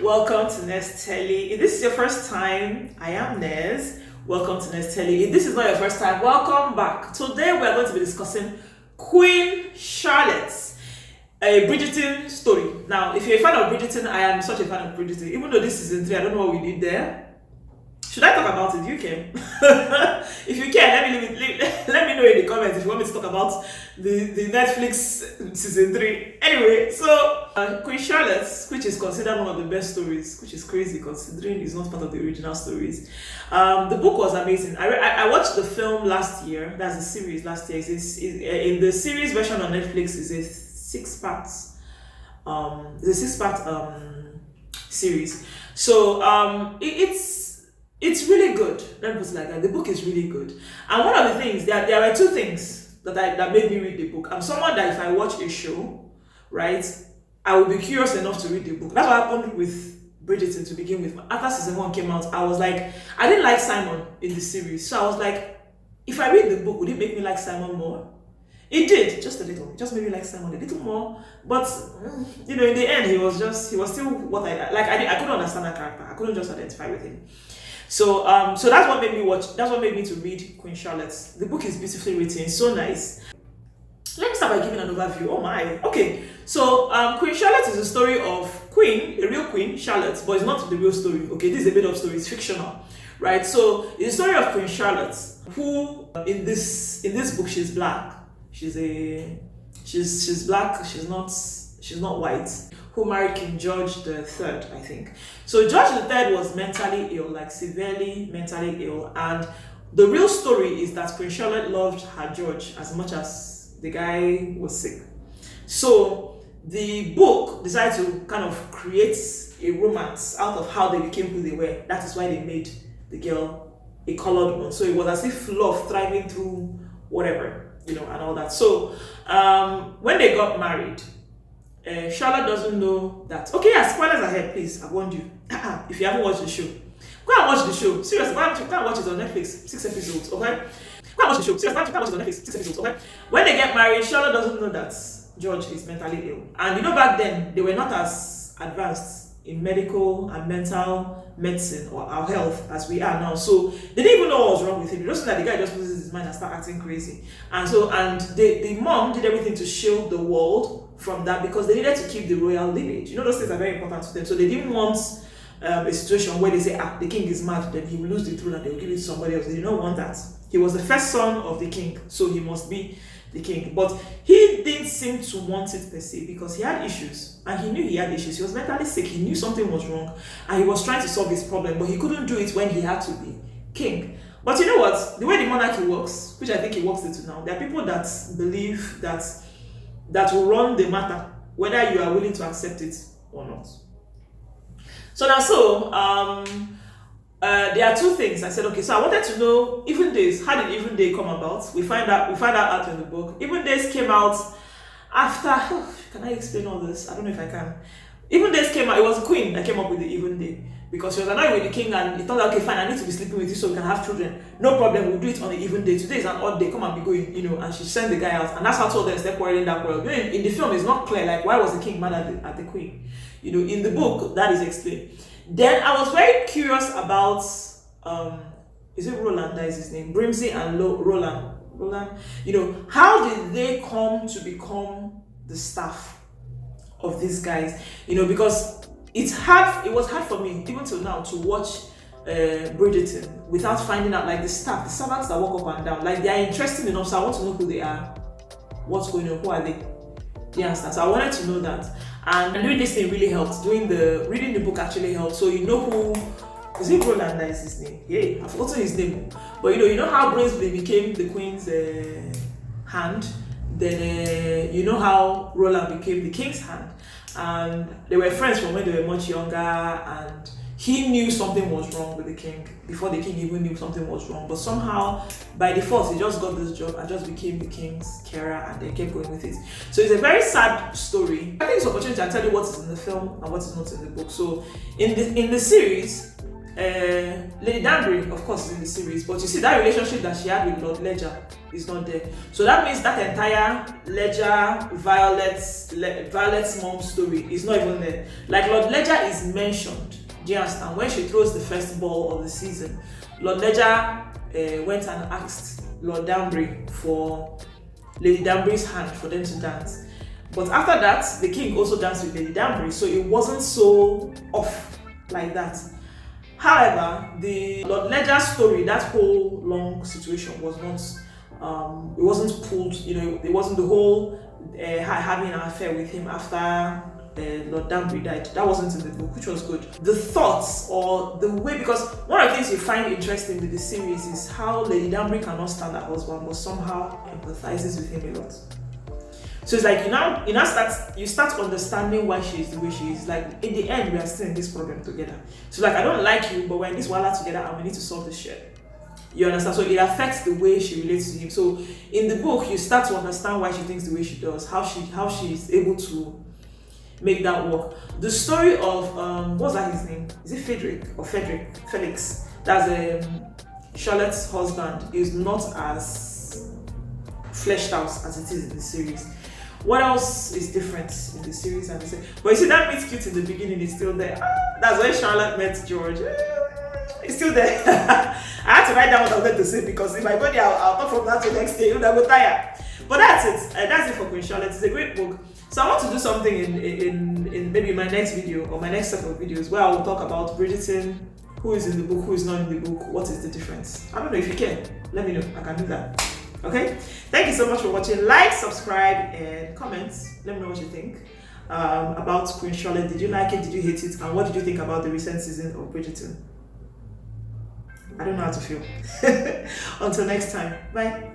Welcome to Nest Telly. If this is your first time, I am Nez. Welcome to Nest Telly. If this is not your first time, welcome back. Today we are going to be discussing Queen Charlotte's a Bridgerton story. Now, if you're a fan of Bridgerton, I am such a fan of Bridgerton. Even though this is season 3, I don't know what we did there. Should I talk about it? You can. If you can, let me know in the comments if you want me to talk about the Netflix season 3. Anyway, so Queen Charlotte, which is considered one of the best stories, which is crazy considering it's not part of the original stories. The book was amazing. I watched the film last year. That's the series last year. In the series version on Netflix is a 6-part. Series. So it's really good. Let me put it like that. The book is really good. And one of the things, there are two things that made me read the book. I'm someone that if I watch a show, right, I will be curious enough to read the book. That's what happened with Bridgerton to begin with. After season 1 came out, I was like, I didn't like Simon in the series. So I was like, if I read the book, would it make me like Simon more? It did, just a little. It just made me like Simon a little more. But in the end, he was still what I like. I couldn't understand that character. I couldn't just identify with him. So that's what made me watch. That's what made me to read Queen Charlotte. The book is beautifully written, so nice. Let me start by giving an overview. Oh my. Okay. So Queen Charlotte is a story of a real queen, Charlotte, but it's not the real story. Okay, this is a made-up story. It's fictional, right? So it's a story of Queen Charlotte, who in this book she's black. She's black. She's not white. Who married King George III, I think. So George III was mentally ill, like severely mentally ill, and the real story is that Queen Charlotte loved her George as much as the guy was sick. So the book decided to kind of create a romance out of how they became who they were. That is why they made the girl a colored one. So it was as if love thriving through whatever, and all that. So when they got married, Charlotte doesn't know that. Okay, yeah, spoilers ahead, please. I warned you. If you haven't watched the show, go and watch the show. Seriously, go and watch it on Netflix. 6 episodes, okay? Go and watch the show. Seriously, go and watch it on Netflix. 6 episodes, okay? When they get married, Charlotte doesn't know that George is mentally ill. And back then, they were not as advanced in medical and mental medicine or our health as we are now. So they didn't even know what was wrong with him. They just know that the guy just loses his mind and start acting crazy. And the mom did everything to shield the world from that because they needed to keep the royal lineage. Those things are very important to them. So they didn't want a situation where they say, the king is mad, then he will lose the throne and they will give it to somebody else. They did not want that. He was the first son of the king, so he must be the king. But he didn't seem to want it per se because he had issues and he knew he had issues. He was mentally sick. He knew something was wrong and he was trying to solve his problem, but he couldn't do it when he had to be king. But you know what? The way the monarchy works, which I think it works into now, there are people that believe that will run the matter, whether you are willing to accept it or not. So there are two things. I said, okay, so I wanted to know even days. How did even day come about? We find out in the book. Even days came out after. Can I explain all this? I don't know if I can. Even days came out. It was the queen that came up with the even day because she was annoyed with the king and he thought, okay, fine, I need to be sleeping with you so we can have children. No problem, we'll do it on the even day. Today is an odd day. Come and be going, And she sent the guy out, and that's how told them instead quarreling that quarrel. In the film, it's not clear like why was the king mad at the queen. In the book that is explained. Then I was very curious about, is it Roland that is his name? Brimsey and Roland. How did they come to become the staff of these guys? Because it was hard for me, even till now, to watch Bridgerton without finding out, like, the staff, the servants that walk up and down. Like, they are interesting enough, so I want to know who they are, what's going on, who are they? You understand? So I wanted to know that. And doing this thing really helped. Reading the book actually helped. So who is it? Roland that is his name? Yeah, I've forgotten his name. But you know how Brimsby became the queen's hand. Then you know how Roland became the king's hand. And they were friends from when they were much younger. And he knew something was wrong with the king before the king even knew something was wrong. But somehow, by default, he just got this job and just became the king's carer and they kept going with it. So it's a very sad story. I think it's an opportunity to tell you what is in the film and what is not in the book. So in the series, Lady Danbury, of course, is in the series, but you see that relationship that she had with Lord Ledger is not there. So that means that entire Ledger Violet's mom story is not even there. Like Lord Ledger is mentioned. Do you understand? When she throws the first ball of the season, Lord Ledger went and asked Lord Danbury for Lady Danbury's hand for them to dance. But after that, the king also danced with Lady Danbury, so it wasn't so off like that. However, the Lord Ledger story, that whole long situation was not, it wasn't pulled, it wasn't the whole having an affair with him after Lord Danbury died. That wasn't in the book, which was good. The thoughts or the way, because one of the things you find interesting with the series is how Lady Danbury cannot stand her husband, but somehow empathizes with him a lot. So it's like you start understanding why she is the way she is. Like in the end, we are still in this problem together. So like I don't like you, but we're in this wahala together and we need to solve this shit. You understand? So it affects the way she relates to him. So in the book, you start to understand why she thinks the way she does, how she is able to make that work. The story of what's that his name? Is it Felix? That's Charlotte's husband is not as fleshed out as it is in the series. What else is different in the series and the series? But you see that meet cute in the beginning is still there. That's when Charlotte met George. It's still there. I had to write down what I was going to say because if I go there, I'll talk from that to next day. You'll go tired. But that's it. That's it for Queen Charlotte. It's a great book. So I want to do something in maybe my next video or my next set of videos where I will talk about Bridgerton, who is in the book, who is not in the book, what is the difference. I don't know if you can. Let me know. I can do that. Okay, thank you so much for watching. Like, subscribe, and comment. Let me know what you think about Queen Charlotte. Did you like it? Did you hate it? And what did you think about the recent season of Bridgerton? I don't know how to feel. Until next time, bye.